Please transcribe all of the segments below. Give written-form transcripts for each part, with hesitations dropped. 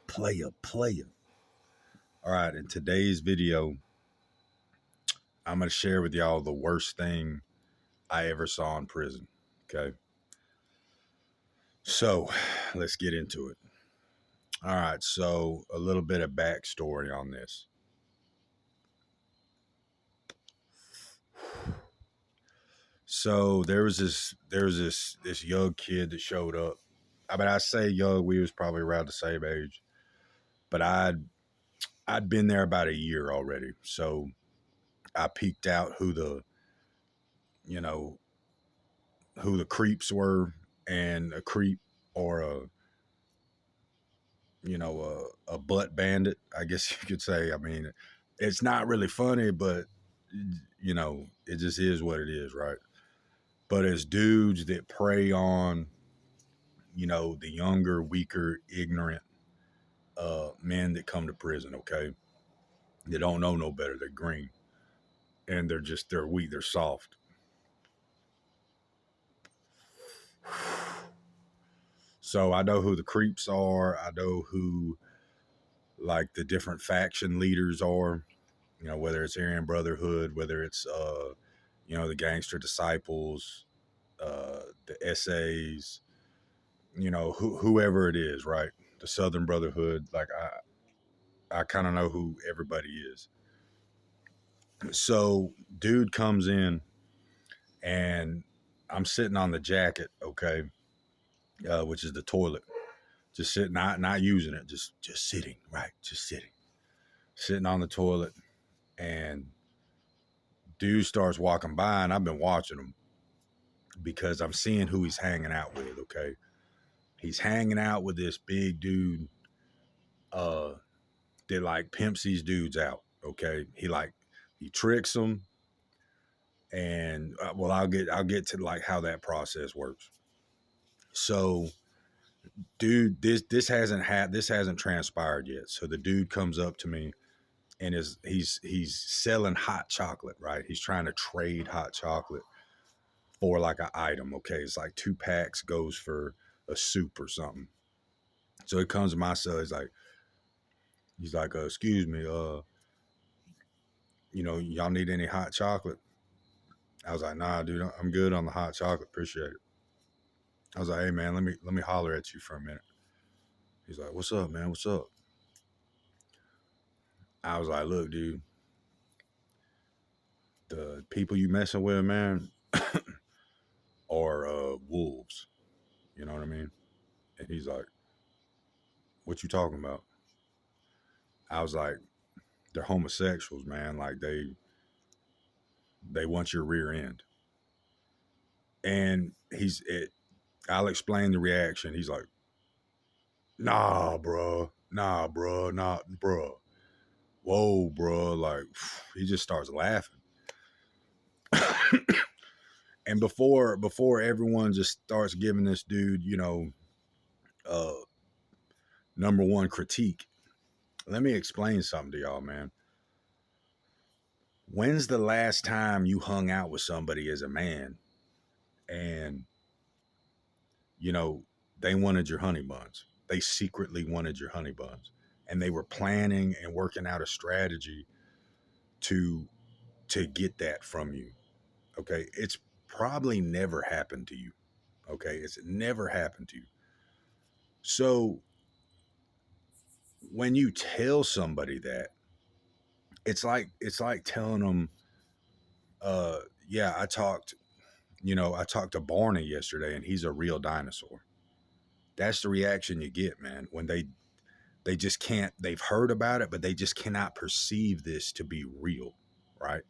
player. All right, in today's video, I'm going to share with y'all the worst thing I ever saw in prison. Okay. So let's get into it. All right. So a little bit of backstory on this. So there was this young kid that showed up. I mean, I say young, we was probably around the same age, but I'd been there about a year already. So I peeked out you know, who the creeps were, and a creep or a butt bandit, I guess you could say. I mean, it's not really funny, but it just is what it is, right? But as dudes that prey on, the younger, weaker, ignorant men that come to prison, okay? They don't know no better. They're green. And they're weak, they're soft. So I know who the creeps are. I know who like the different faction leaders are, whether it's Aryan Brotherhood, whether it's the Gangster Disciples, the essays, whoever it is, right? The Southern Brotherhood. Like I kind of know who everybody is. So dude comes in and I'm sitting on the jacket, okay, which is the toilet, just sitting, not using it, just sitting, right, just sitting on the toilet, and dude starts walking by, and I've been watching him because I'm seeing who he's hanging out with. Okay, he's hanging out with this big dude, that like pimps these dudes out. Okay, he tricks them, and well, I'll get to like how that process works. So dude, this hasn't transpired yet. So the dude comes up to me and he's selling hot chocolate, right? He's trying to trade hot chocolate for like an item. Okay, it's like 2 packs goes for a soup or something. So it comes to my cell. He's like, excuse me, y'all need any hot chocolate? I was like, nah, dude, I'm good on the hot chocolate. Appreciate it. I was like, hey man, let me holler at you for a minute. He's like, what's up, man? What's up? I was like, look, dude, the people you messing with, man, are wolves. You know what I mean? And he's like, what you talking about? I was like, they're homosexuals, man. Like they want your rear end. And I'll explain the reaction. He's like, nah, bro. Nah, bro. Nah, bro. Whoa, bro. Like, he just starts laughing. And before everyone just starts giving this dude, uh, number one critique, let me explain something to y'all, man. When's the last time you hung out with somebody as a man and, you know, they wanted your honey buns? They secretly wanted your honey buns. And they were planning and working out a strategy to get that from you. Okay. It's probably never happened to you. Okay. It's never happened to you. So when you tell somebody that, it's like telling them, yeah, I talked to Barney yesterday and he's a real dinosaur. That's the reaction you get, man, when they just can't, they've heard about it, but they just cannot perceive this to be real, right?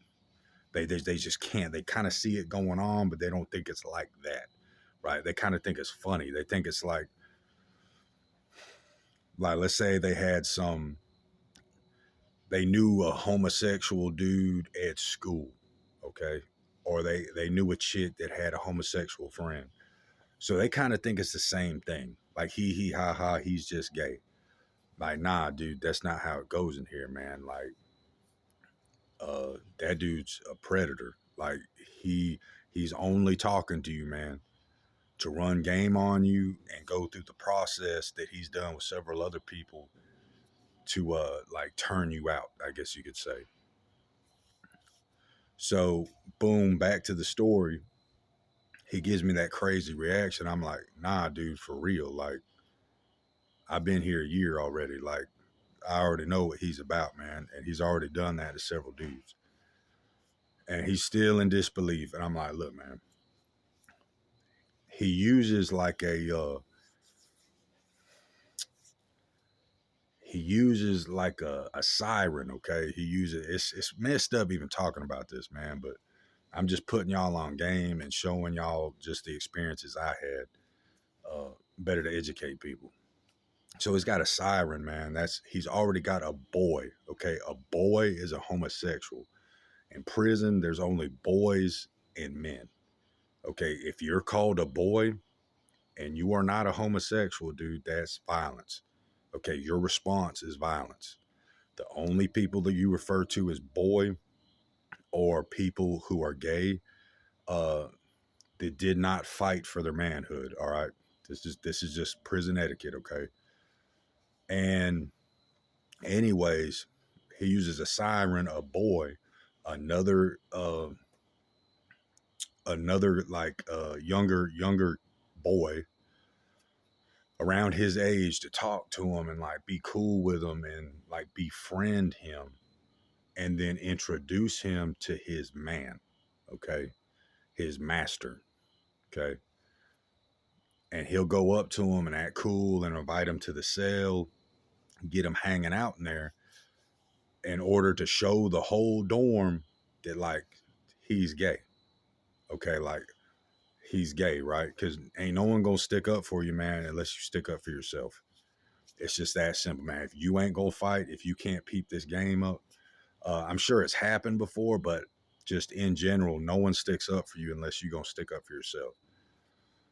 They just can't. They kind of see it going on, but they don't think it's like that, right? They kind of think it's funny. They think it's like let's say they knew a homosexual dude at school, okay? Or they knew a chick that had a homosexual friend. So they kind of think it's the same thing. Like he ha ha, he's just gay. Like, nah, dude, that's not how it goes in here, man. Like, that dude's a predator. Like he's only talking to you, man, to run game on you and go through the process that he's done with several other people like turn you out, I guess you could say. So boom, back to the story. He gives me that crazy reaction. I'm like, nah, dude, for real. Like, I've been here a year already. Like, I already know what he's about, man. And he's already done that to several dudes. And he's still in disbelief. And I'm like, look, man, he uses like a siren, okay? He uses it's messed up even talking about this, man, but I'm just putting y'all on game and showing y'all just the experiences I had. Better to educate people. So he's got a siren, man. He's already got a boy. Okay, a boy is a homosexual. In prison, there's only boys and men. Okay, if you're called a boy and you are not a homosexual, dude, that's violence. Okay, your response is violence. The only people that you refer to as boy or people who are gay, uh, that did not fight for their manhood. All right, this is just prison etiquette. Okay, and anyways, he uses a siren, a boy, another like younger boy around his age to talk to him and like be cool with him and like befriend him and then introduce him to his man, okay, his master, okay, and he'll go up to him and act cool and invite him to the cell, get him hanging out in there in order to show the whole dorm that like he's gay. Okay, like he's gay, right? Because ain't no one gonna stick up for you, man, unless you stick up for yourself. It's just that simple, man. If you ain't gonna fight, if you can't peep this game up, I'm sure it's happened before, but just in general, no one sticks up for you unless you're gonna stick up for yourself.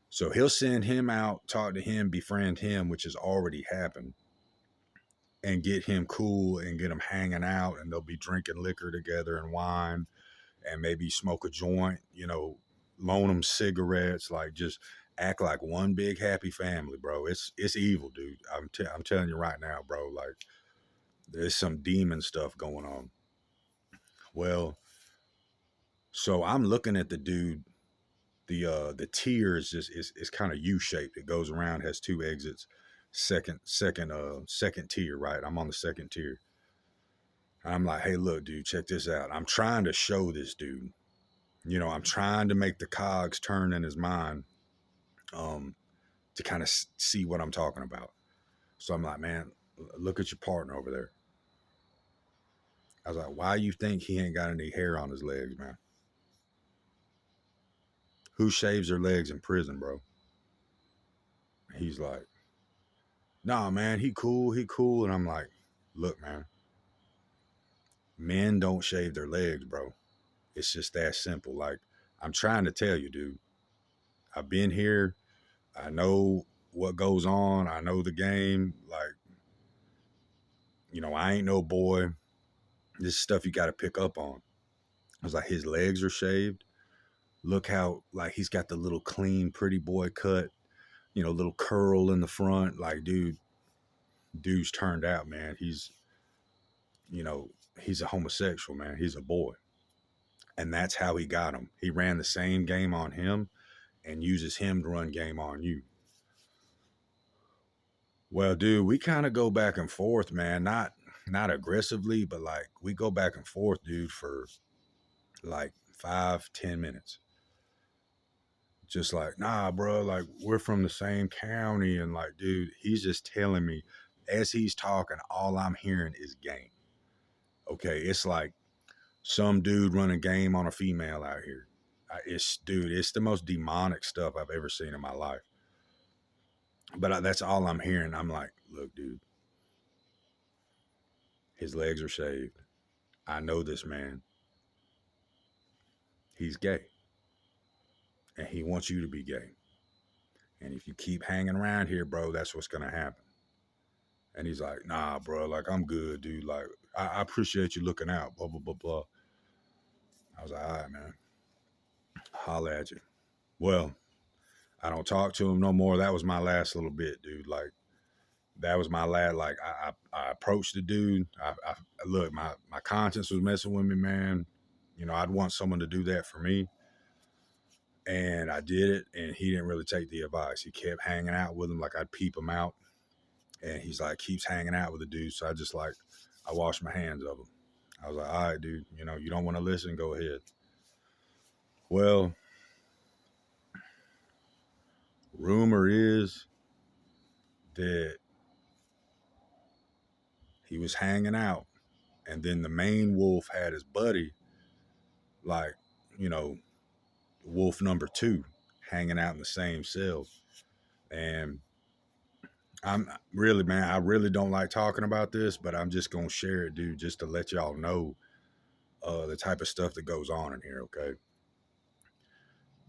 So he'll send him out, talk to him, befriend him, which has already happened, and get him cool and get him hanging out, and they'll be drinking liquor together and wine and maybe smoke a joint, loan them cigarettes, like just act like one big happy family, bro. It's evil, dude. I'm telling you right now, bro. Like there's some demon stuff going on. Well, so I'm looking at the dude. The tier is just is kind of U shaped. It goes around, has two exits. Second tier, right? I'm on the second tier. I'm like, hey, look, dude, check this out. I'm trying to show this dude. I'm trying to make the cogs turn in his mind, um, to kind of see what I'm talking about. So I'm like, man, look at your partner over there. I was like, why you think he ain't got any hair on his legs, man? Who shaves their legs in prison, bro? He's like, nah, man, he cool, he cool. And I'm like, look, man, men don't shave their legs, bro. It's just that simple. Like, I'm trying to tell you, dude, I've been here. I know what goes on. I know the game. Like, I ain't no boy. This is stuff you got to pick up on. I was like, his legs are shaved. Look how, like, he's got the little clean, pretty boy cut, little curl in the front. Like, dude's turned out, man. You know, he's a homosexual, man. He's a boy. And that's how he got him. He ran the same game on him and uses him to run game on you. Well, dude, we kind of go back and forth, man. Not aggressively, but like we go back and forth, dude, for like 5-10 minutes. Just like, nah, bro, like we're from the same county, and like, dude, he's just telling me as he's talking, all I'm hearing is game. Okay, it's like some dude running game on a female out here. It's the most demonic stuff I've ever seen in my life. But that's all I'm hearing. I'm like, look, dude, his legs are shaved. I know this man. He's gay. And he wants you to be gay. And if you keep hanging around here, bro, that's what's going to happen. And he's like, nah, bro, like, I'm good, dude. Like, I appreciate you looking out, blah, blah, blah, blah. I was like, all right, man. Holla at you. Well, I don't talk to him no more. That was my last little bit, dude. Like, that was my lad. Like I approached the dude. I look, my conscience was messing with me, man. You know, I'd want someone to do that for me. And I did it, and he didn't really take the advice. He kept hanging out with him, like I'd peep him out, and he's like keeps hanging out with the dude. So I washed my hands of him. I was like, all right, dude, you know, you don't want to listen, go ahead. Well, rumor is that he was hanging out, and then the main wolf had his buddy, like, you know, wolf number two, hanging out in the same cell. And I'm really, man, I really don't like talking about this, but I'm just gonna share it, dude, just to let y'all know the type of stuff that goes on in here. Okay,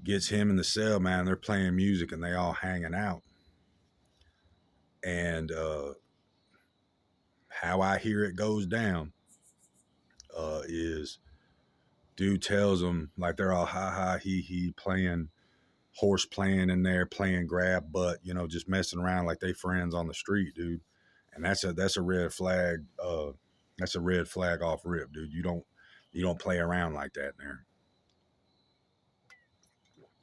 gets him in the cell, man. They're playing music and they all hanging out. And how I hear it goes down is dude tells them, like, they're all ha ha he playing horse playing in there, playing grab butt, you know, just messing around like they friends on the street, dude. And that's a red flag. That's a red flag off rip, dude. You don't play around like that in there,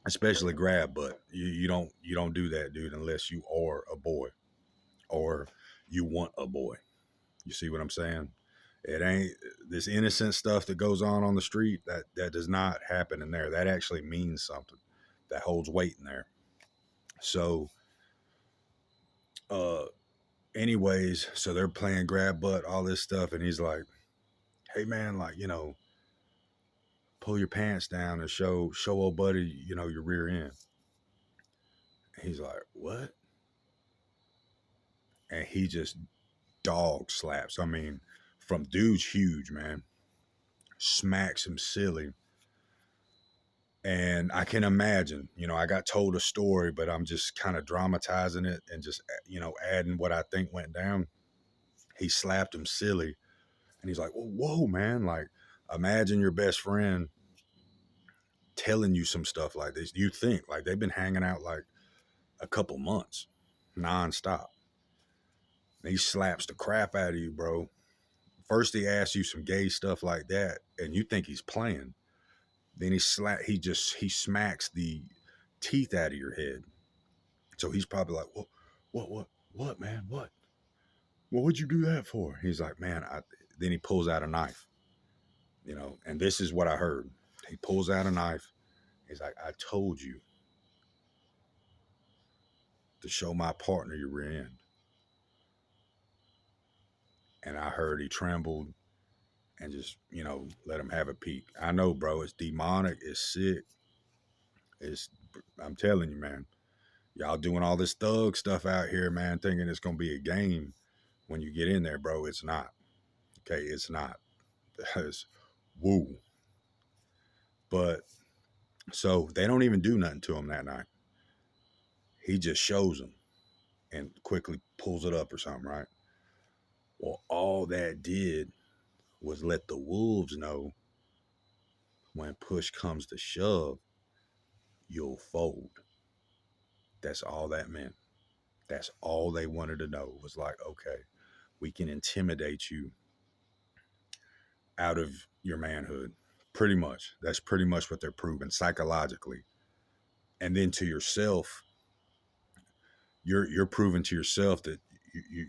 especially grab butt. You don't do that, dude, unless you are a boy or you want a boy. You see what I'm saying? It ain't this innocent stuff that goes on the street. That does not happen in there. That actually means something. That holds weight in there. So, uh, anyways, so they're playing grab butt, all this stuff, and he's like, "Hey, man, like, you know, pull your pants down and show old buddy, you know, your rear end." He's like, "What?" And he just dog slaps. I mean, from dude's huge, man, smacks him silly. And I can imagine, you know, I got told a story, but I'm just kind of dramatizing it and just, you know, adding what I think went down. He slapped him silly, and he's like, "Whoa, man! Like, imagine your best friend telling you some stuff like this. You think like they've been hanging out like a couple months, nonstop. And he slaps the crap out of you, bro. First he asks you some gay stuff like that, and you think he's playing. Then he smacks the teeth out of your head. So he's probably like, what, man, what? Well, what'd you do that for?" He's like, "Man, I." Then he pulls out a knife, you know, and this is what I heard. He pulls out a knife. He's like, "I told you to show my partner your rear end." And I heard he trembled and just, you know, let him have a peek. I know, bro, it's demonic, it's sick. It's, I'm telling you, man, y'all doing all this thug stuff out here, man, thinking it's gonna be a game. When you get in there, bro, it's not. Okay, it's not. It's woo. But so they don't even do nothing to him that night. He just shows them and quickly pulls it up or something, right? Well, all that did was let the wolves know when push comes to shove, you'll fold. That's all that meant. That's all they wanted to know was like, okay, we can intimidate you out of your manhood. Pretty much. That's pretty much what they're proving psychologically. And then to yourself, you're proving to yourself that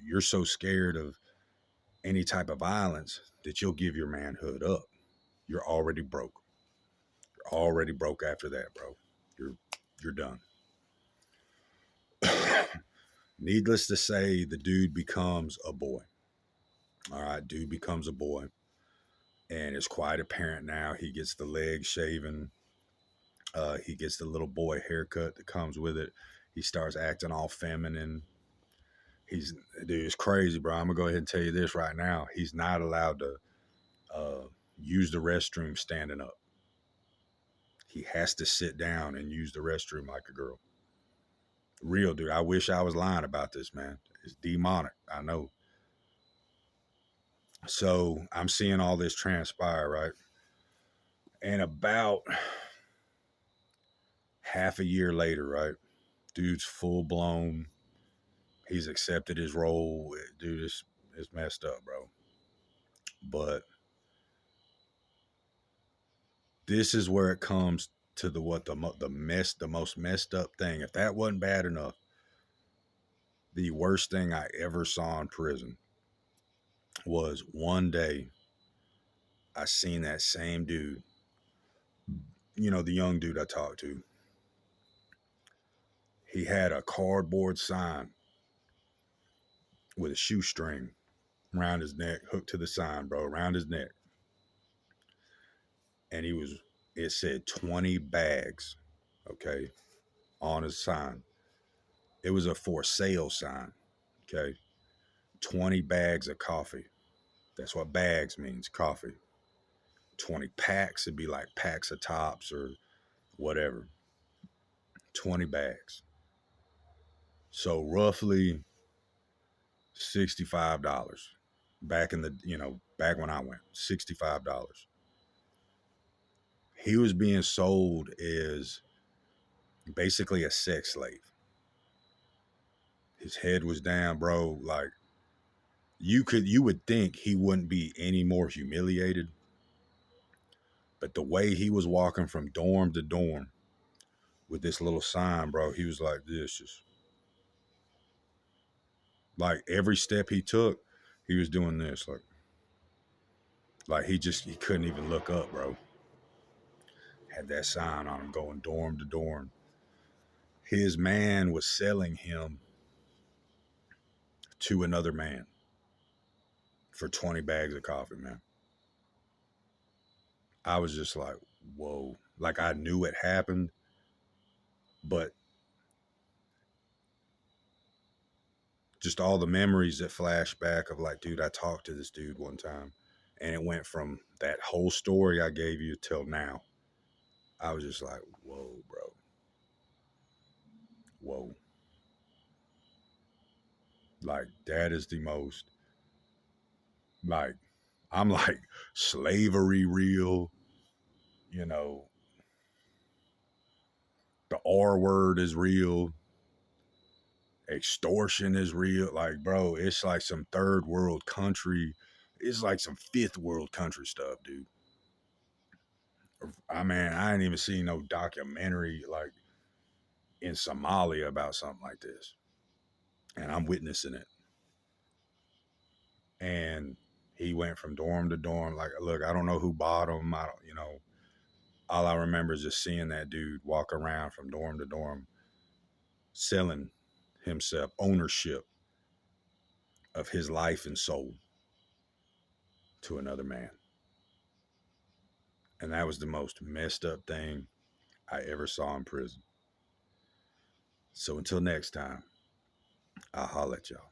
you're so scared of any type of violence that you'll give your manhood up. You're already broke. You're already broke after that, bro. You're done. Needless to say, the dude becomes a boy. All right, dude becomes a boy. And it's quite apparent now. He gets the legs shaven. He gets the little boy haircut that comes with it. He starts acting all feminine. Dude, it's crazy, bro. I'm gonna go ahead and tell you this right now. He's not allowed to use the restroom standing up. He has to sit down and use the restroom like a girl. Real, dude. I wish I was lying about this, man. It's demonic. I know. So I'm seeing all this transpire, right? And about half a year later, right? Dude's full blown He's accepted his role. Dude, it's messed up, bro. But this is where it comes to the most messed up thing. If that wasn't bad enough, the worst thing I ever saw in prison was one day I seen that same dude, the young dude I talked to. He had a cardboard sign with a shoestring around his neck, hooked to the sign, bro, around his neck. And it said 20 bags, okay, on his sign. It was a for sale sign, okay? 20 bags of coffee. That's what bags means, coffee. 20 packs, it'd be like packs of tops or whatever. 20 bags. So roughly $65 back in back when I went, $65. He was being sold as basically a sex slave. His head was down, bro. Like you would think he wouldn't be any more humiliated, but the way he was walking from dorm to dorm with this little sign, bro, he was like this, just like every step he took, he was doing this, like he couldn't even look up, bro. Had that sign on him going dorm to dorm. His man was selling him to another man for 20 bags of coffee, man. I was just like, whoa. Like I knew it happened, but just all the memories that flash back of like, dude, I talked to this dude one time, and it went from that whole story I gave you till now. I was just like, whoa, bro. Whoa. Like that is the most, like, I'm like, slavery real, you know, the R word is real, extortion is real. Like, bro, it's like some third world country. It's like some fifth world country stuff, dude. I mean, I ain't even seen no documentary like in Somalia about something like this. And I'm witnessing it. And he went from dorm to dorm. Like, look, I don't know who bought him. I don't, all I remember is just seeing that dude walk around from dorm to dorm, selling himself ownership of his life and soul to another man. And that was the most messed up thing I ever saw in prison. So until next time, I'll holler at y'all.